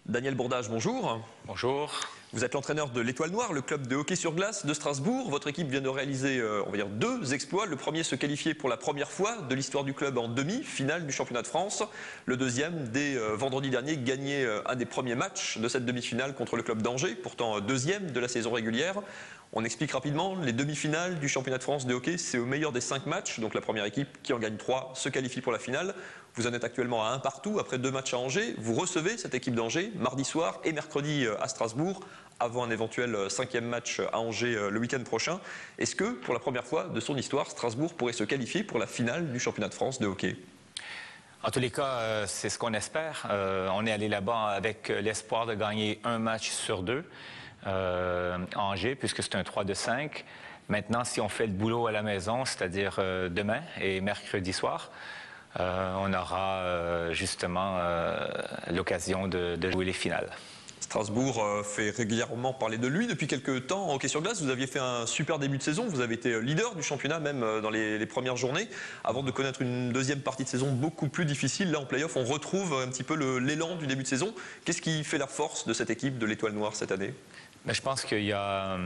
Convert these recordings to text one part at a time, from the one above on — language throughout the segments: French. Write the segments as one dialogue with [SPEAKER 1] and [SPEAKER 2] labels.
[SPEAKER 1] Daniel Bourdage, bonjour.
[SPEAKER 2] Bonjour.
[SPEAKER 1] Vous êtes l'entraîneur de l'Étoile Noire, le club de hockey sur glace de Strasbourg. Votre équipe vient de réaliser, on va dire, 2 exploits. Le premier, se qualifier pour la première fois de l'histoire du club en demi-finale du championnat de France. Le deuxième, dès vendredi dernier, gagner un des premiers matchs de cette demi-finale contre le club d'Angers, pourtant deuxième de la saison régulière. On explique rapidement, les demi-finales du championnat de France de hockey, c'est au meilleur des 5 matchs. Donc la première équipe qui en gagne 3 se qualifie pour la finale. Vous en êtes actuellement à 1 partout après 2 matchs à Angers. Vous recevez cette équipe d'Angers mardi soir et mercredi à Strasbourg, avant un éventuel 5e match à Angers le week-end prochain. Est-ce que, pour la première fois de son histoire, Strasbourg pourrait se qualifier pour la finale du championnat de France de hockey ?
[SPEAKER 2] En tous les cas, c'est ce qu'on espère. On est allé là-bas avec l'espoir de gagner 1 match sur 2 à Angers, puisque c'est un 3-5. Maintenant, si on fait le boulot à la maison, c'est-à-dire demain et mercredi soir, on aura justement l'occasion de jouer les finales.
[SPEAKER 1] Strasbourg fait régulièrement parler de lui depuis quelques temps en hockey sur glace. Vous aviez fait un super début de saison, vous avez été leader du championnat même dans les premières journées, avant de connaître une deuxième partie de saison beaucoup plus difficile. Là en play-off, on retrouve un petit peu l'élan du début de saison. Qu'est-ce qui fait la force de cette équipe de l'Étoile Noire cette année ?
[SPEAKER 2] Mais je pense qu'il y a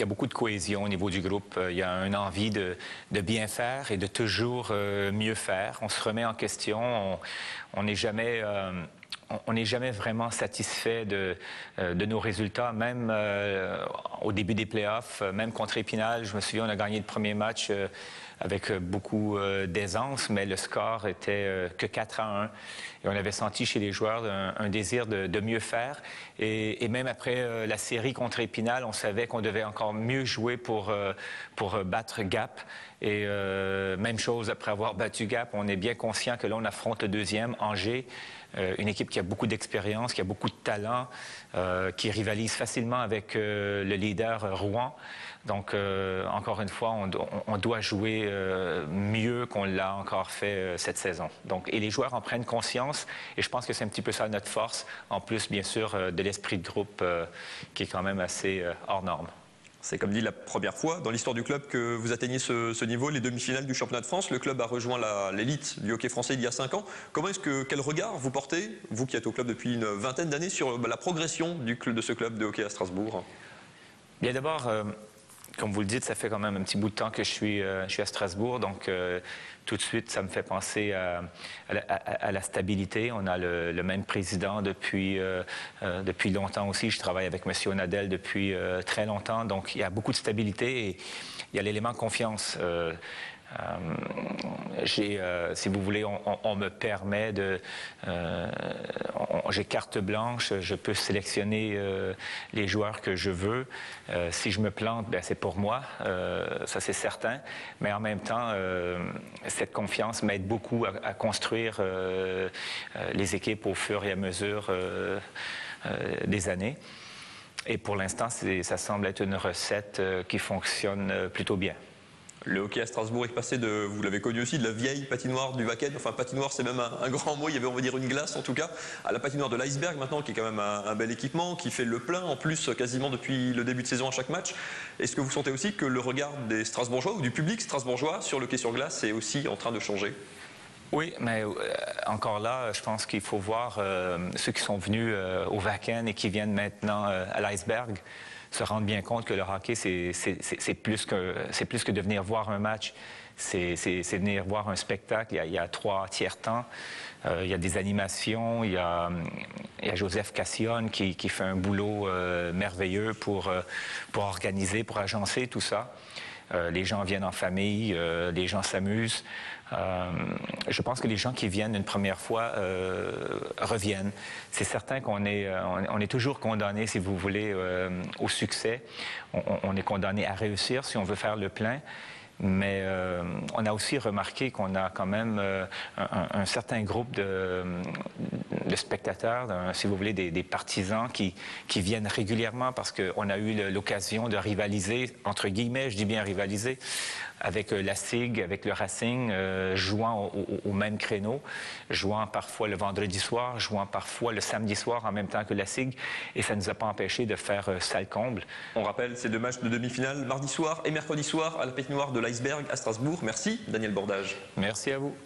[SPEAKER 2] beaucoup de cohésion au niveau du groupe. Il y a une envie de bien faire et de toujours mieux faire. On se remet en question, on n'est jamais... On n'est jamais vraiment satisfait de nos résultats, même au début des playoffs, même contre Épinal. Je me souviens, on a gagné le premier match avec beaucoup d'aisance, mais le score était que 4-1. Et on avait senti chez les joueurs un désir de mieux faire. Et même après la série contre Épinal, on savait qu'on devait encore mieux jouer pour battre Gap. Et même chose après avoir battu Gap, on est bien conscient que là, on affronte le deuxième, Angers. Une équipe qui a beaucoup d'expérience, qui a beaucoup de talent, qui rivalise facilement avec le leader Rouen. Donc, encore une fois, on doit jouer mieux qu'on l'a encore fait cette saison. Donc, et les joueurs en prennent conscience, et je pense que c'est un petit peu ça notre force, en plus, bien sûr, de l'esprit de groupe qui est quand même assez hors norme.
[SPEAKER 1] C'est comme dit la première fois dans l'histoire du club que vous atteignez ce niveau, les demi-finales du championnat de France. Le club a rejoint l'élite du hockey français il y a 5 ans. Quel regard vous portez, vous qui êtes au club depuis une vingtaine d'années, sur la progression de ce club de hockey à Strasbourg ?
[SPEAKER 2] Bien d'abord, comme vous le dites, ça fait quand même un petit bout de temps que je suis à Strasbourg, donc tout de suite, ça me fait penser à la stabilité. On a le même président depuis longtemps aussi. Je travaille avec M. Nadel depuis très longtemps, donc il y a beaucoup de stabilité et il y a l'élément confiance. Si vous voulez, on me permet j'ai carte blanche, je peux sélectionner les joueurs que je veux. Si je me plante, c'est pour moi, ça c'est certain. Mais en même temps, cette confiance m'aide beaucoup à construire les équipes au fur et à mesure des années. Et pour l'instant, ça semble être une recette qui fonctionne plutôt bien.
[SPEAKER 1] Le hockey à Strasbourg est passé vous l'avez connu aussi, de la vieille patinoire du Wacken, enfin patinoire c'est même un grand mot, il y avait on va dire une glace en tout cas, à la patinoire de l'Iceberg maintenant qui est quand même un bel équipement, qui fait le plein en plus quasiment depuis le début de saison à chaque match. Est-ce que vous sentez aussi que le regard des Strasbourgeois ou du public strasbourgeois sur le hockey sur glace est aussi en train de changer ?
[SPEAKER 2] Oui, mais encore là, je pense qu'il faut voir ceux qui sont venus au Wacken et qui viennent maintenant à l'Iceberg se rendre bien compte que le hockey, c'est plus que de venir voir un match, c'est venir voir un spectacle. Il y a 3 tiers-temps, il y a des animations, il y a Joseph Cassillon qui fait un boulot merveilleux pour organiser, pour agencer tout ça. Les gens viennent en famille, les gens s'amusent. Je pense que les gens qui viennent une première fois reviennent. C'est certain qu'on est toujours condamné, si vous voulez, au succès. On est condamné à réussir si on veut faire le plein. Mais on a aussi remarqué qu'on a quand même un certain groupe de spectateurs, si vous voulez, des partisans qui viennent régulièrement parce qu'on a eu l'occasion de rivaliser, entre guillemets, je dis bien rivaliser, avec la SIG, avec le Racing, jouant au même créneau, jouant parfois le vendredi soir, jouant parfois le samedi soir en même temps que la SIG, et ça ne nous a pas empêché de faire salle comble.
[SPEAKER 1] On rappelle ces 2 matchs de demi-finale, mardi soir et mercredi soir à la patinoire de l'Iceberg à Strasbourg. Merci Daniel Bourdage.
[SPEAKER 2] Merci à vous.